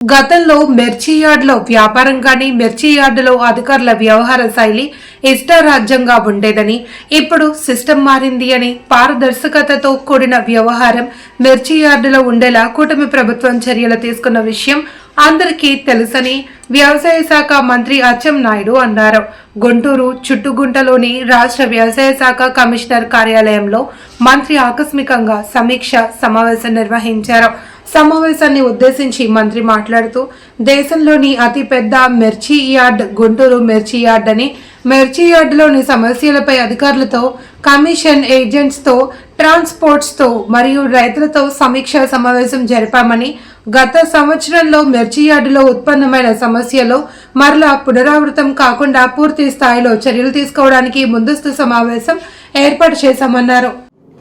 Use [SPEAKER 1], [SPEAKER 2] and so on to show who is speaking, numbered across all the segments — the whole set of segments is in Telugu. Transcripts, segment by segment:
[SPEAKER 1] గతంలో మిర్చి యార్డులో వ్యాపారం కానీ మిర్చి యార్డులో అధికారుల వ్యవహార శైలి ఇష్టారాజ్యంగా ఉండేదని, ఇప్పుడు సిస్టమ్ మారింది అని, పారదర్శకతతో కూడిన వ్యవహారం మిర్చి యార్డులో ఉండేలా కూటమి ప్రభుత్వం చర్యలు తీసుకున్న విషయం అందరికీ తెలుసని వ్యవసాయ శాఖ మంత్రి అచ్చెన్నాయుడు అన్నారు. గుంటూరు చుట్టుగుంటలోని రాష్ట్ర వ్యవసాయ శాఖ కమిషనర్ కార్యాలయంలో మంత్రి ఆకస్మికంగా సమీక్ష సమావేశం నిర్వహించారు. సమావేశాన్ని ఉద్దేశించి మంత్రి మాట్లాడుతూ, దేశంలోని అతిపెద్ద మిర్చి యార్డ్ గుంటూరు మిర్చి యార్డ్ అని, మిర్చి యార్డులోని సమస్యలపై అధికారులతో, కమిషన్ ఏజెంట్స్తో, ట్రాన్స్పోర్ట్స్తో మరియు రైతులతో సమీక్షా సమావేశం జరిపామని, గత సంవత్సరంలో మిర్చి యార్డులో ఉత్పన్నమైన సమస్యలు మరలా పునరావృతం కాకుండా పూర్తి స్థాయిలో చర్యలు తీసుకోవడానికి ముందస్తు సమావేశం ఏర్పాటు చేశామన్నారు.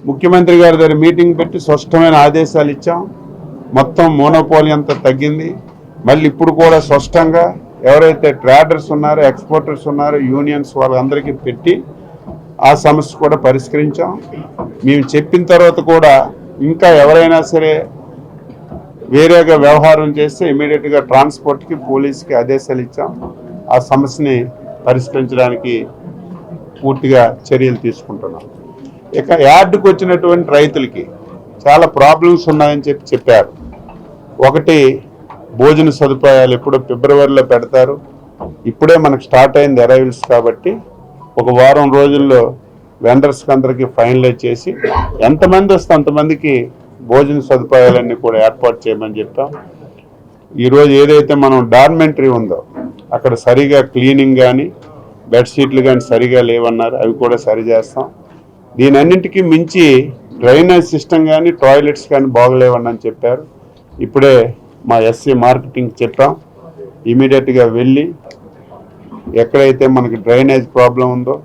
[SPEAKER 2] ముఖ్యమంత్రి గారి దగ్గర మీటింగ్ పెట్టి స్పష్టమైన ఆదేశాలు ఇచ్చాం. మొత్తం మోనోపోలీ అంతా తగ్గింది. మళ్ళీ ఇప్పుడు కూడా స్పష్టంగా ఎవరైతే ట్రేడర్స్ ఉన్నారో, ఎక్స్పోర్టర్స్ ఉన్నారో, యూనియన్స్ వాళ్ళందరికీ పెట్టి ఆ సమస్య కూడా పరిష్కరించాం. మేము చెప్పిన తర్వాత కూడా ఇంకా ఎవరైనా సరే వేరేగా వ్యవహారం చేస్తే ఇమీడియట్గా ట్రాన్స్పోర్ట్కి, పోలీస్కి ఆదేశాలు ఇచ్చాం. ఆ సమస్యని పరిష్కరించడానికి పూర్తిగా చర్యలు తీసుకుంటున్నాం. ఇక యార్డుకు వచ్చినటువంటి రైతులకి చాలా ప్రాబ్లమ్స్ ఉన్నాయని చెప్పారు. ఒకటి, భోజన సదుపాయాలు ఎప్పుడో ఫిబ్రవరిలో పెడతారు. ఇప్పుడే మనకు స్టార్ట్ అయింది అరైవల్స్ కాబట్టి ఒక వారం రోజుల్లో వెండర్స్కి అందరికీ ఫైనలైజ్ చేసి ఎంతమంది వస్తే అంతమందికి భోజన సదుపాయాలన్నీ కూడా ఏర్పాటు చేయమని చెప్పాం. ఈరోజు ఏదైతే మనం డార్మెంటరీ ఉందో అక్కడ సరిగా క్లీనింగ్ కానీ బెడ్షీట్లు కానీ సరిగా లేవన్నారు, అవి కూడా సరి చేస్తాం. దీనన్నింటికి మించి డ్రైనేజ్ సిస్టమ్ కానీ టాయిలెట్స్ కానీ బాగలేవని చెప్పారు. ఇప్పుడే మా ఎస్సీ మార్కెటింగ్ చెప్పాం. ఇమీడియట్గా వెళ్ళి ఎక్కడైతే మనకి డ్రైనేజ్ ప్రాబ్లం ఉందో,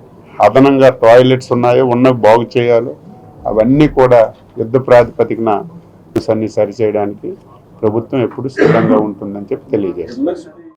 [SPEAKER 2] అదనంగా టాయిలెట్స్ ఉన్నాయో ఉన్నవి బాగు చేయాలో అవన్నీ కూడా యుద్ధ ప్రాతిపదికన అన్ని సరిచేయడానికి ప్రభుత్వం ఎప్పుడు సిద్ధంగా ఉంటుందని చెప్పి తెలియజేస్తుంది.